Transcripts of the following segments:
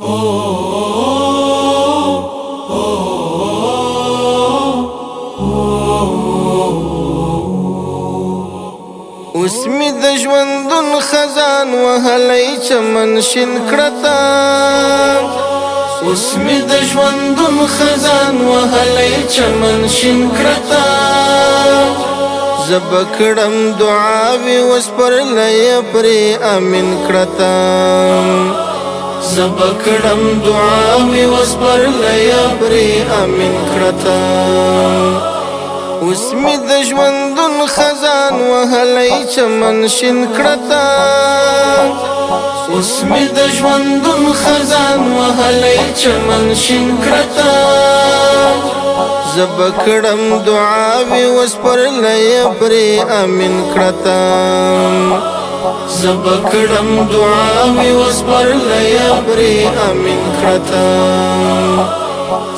اوس می د ژوندون خزان وهلی چمن شین کړتا اوس می د ژوندون خزان وهلی چمن شین کړتا زب کړم دعاوی وس پر لای پرې امین کړتا زب کړم دعاوی وس پر لای پرې امین کړتا اوس می د ژوندون خزان وهلی چمن شین کړتا اوس می د ژوندون خزان وهلی چمن شین کړتا زب کړم دعاوی وس پر لای پرې امین کړتا زب کړم دعاوی وس پر لای پرې امین کړتا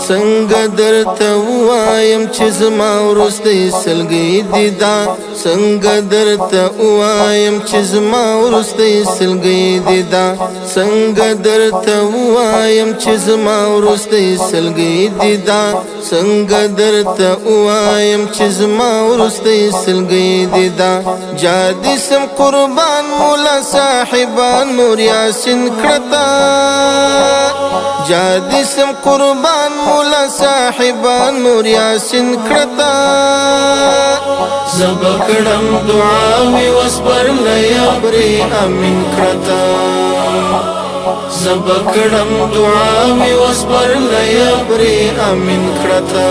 څنګه درته وایم چې زما وروستی سلګۍ دي دا څنګه درته وایم چې زما وروستی سلګۍ دي دا څنګه درته وایم چې زما وروستی سلګۍ دي دا څنګه درته وایم چې زما وروستی سلګۍ دي دا جادي سم قربان مولا صاحبان نور یاسین کړتا جادي سم قربان مولا صاحبان نور یاسین کړتا زب کړم دعاوی وس پر لای پرې امین کړتا زب کړم دعاوی وس پر لای پرې امین کړتا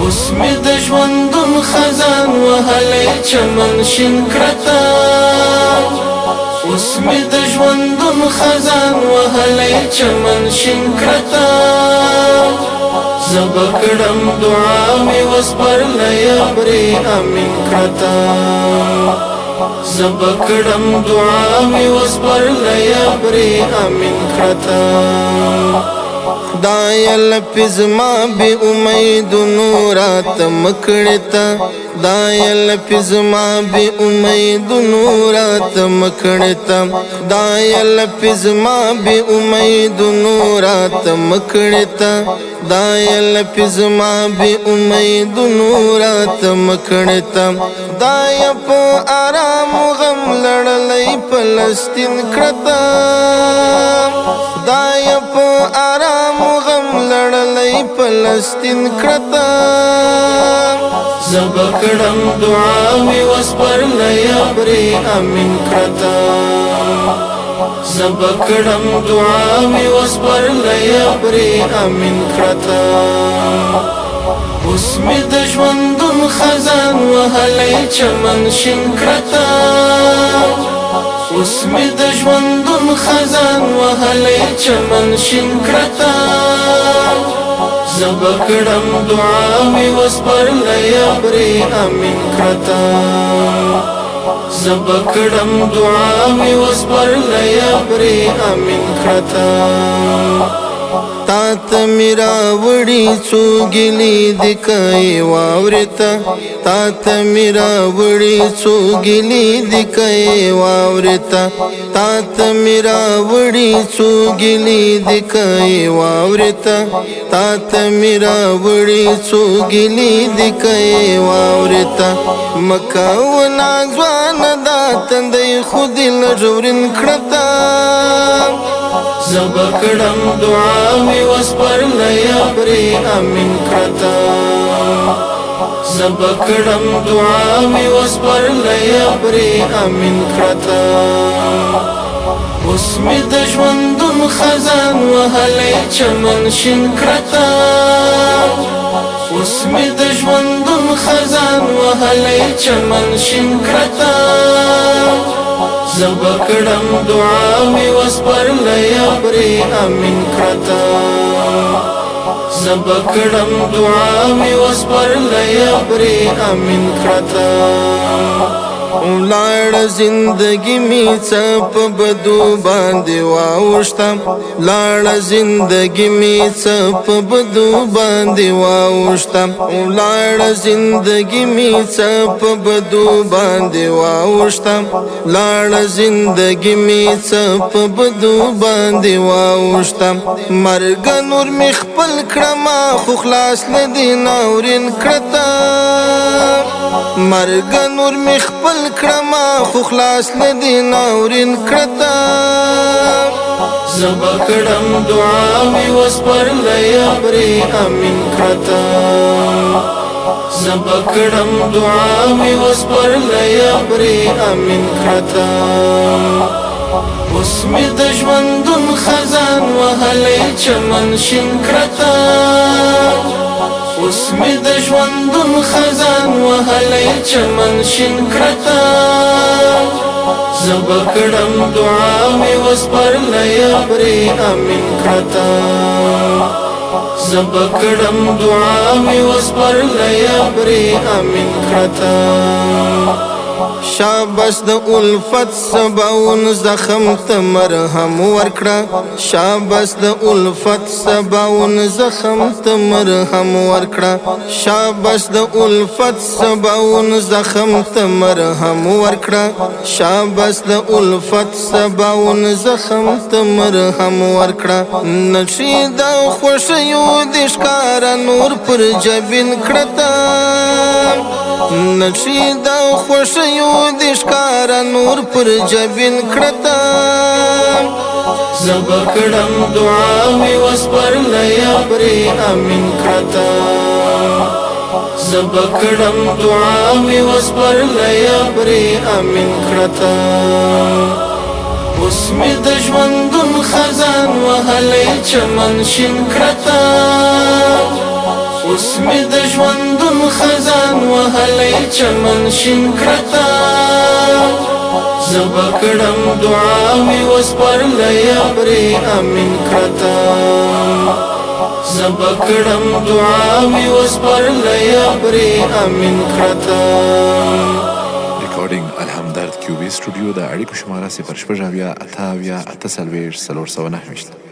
اوس می د ژوندون خزان وهلی چمن شین کړتا اوس می د ژوندون خزان وهلی چمن شین کړتا زب کړم دعاوی وس پر لای پرې امین کړتا زب کړم دعاوی وس پر لای پرې امین کړتا خدای لپز ما بی امید نورات مکړتا خدای لپز ما بی امید نورات مکړتا خدای لپز ما بی امید نورات مکړتا خدای لپز ما بی امید نورات مکړتا خدای په آرام غم لړلې فلسطین کړتا خدای په آرام غم لړلې فلسطین کړتا زب کړم دعاوی وس پر لای پرې امین کړتا زب کړم دعاوی وس پر لای پرې امین کړتا اوس می د ژوندون خزان وهلی چمن شین کړتا اوس می د ژوندون خزان وهلی چمن شین کړتا زب کړم دعاوی وس پر لای پرې امین کړتا زب کړم دعاوی وس پر لای پرې امین کړتا تا ته میرا وړي څوګلی د کای واورتا تا ته میرا وړي څوګلی د کای واورتا تا ته میرا وړي څوګلی د کای واورتا تا ته میرا وړي څوګلی د کای واورتا مکه و نازوان دا تندې خود لژورن کړتا زب کړم دعاوی وس پر لای پرې امین کړتا زب کړم دعاوی وس پر لای پرې امین کړتا اوس می د ژوندون خزان وهلی چمن شین کړتا اوس می د ژوندون خزان وهلی چمن شین کړتا زب کړم دعاوی وس پر لای پرې امین کړتا زب کړم دعاوی وس پر لای پرې امین کړتا ولاړه زندگی می څه په بدو باندې واوښته لاړه زندگی می څه په بدو باندې واوښته ولاړه زندگی می څه په بدو باندې واوښته لاړه زندگی می څه په بدو باندې واوښته مرګ نور می خپل کړم خو خلاص لدی ناورین کړته مرګ نور می خپل کړم خو خلاص لدی ناورین کړته زبا کړم دعاوی وسپر لیابری امین کړته زبا کړم دعاوی وسپر لیابری امین کړته اوس می د ژوندون خزان وهلی چمن شین کړته اوس می د ژوندون خزان وهلی چمن شین کړته زبا کړم دعاوی وسپر لیابری امین کړته زبا کړم دعاوی وسپر لیابری امین کړته شاباس د الفت سباون زخم ته مرهم ورکړه شاباس د الفت سباون زخم ته مرهم ورکړه شاباس د الفت سباون زخم ته مرهم ورکړه شاباس د الفت سباون زخم ته مرهم ورکړه نشي د خوشیو د ښکار نور پر جبین کړه نشي د خوشیو د ښکار نور پر جبین کړه زبا کړم دعاوی وسپر لیابری امین کړه زبا کړم دعاوی وسپر لیابری امین کړه اوس می د ژوندون خزان وهلی چمن شین کړه اوس می د ژوندون خزان وهلی چمن شین کړه زبا کړم دعاوی وسپر لیابری امین کړه زبا کړم دعاوی وسپر لیابری امین کړه ریکارډینګ الحمدرد کیوبی سټوډیو د اړیکو شماره 0 شپږ اویا اته اویا اته څلوېښت 409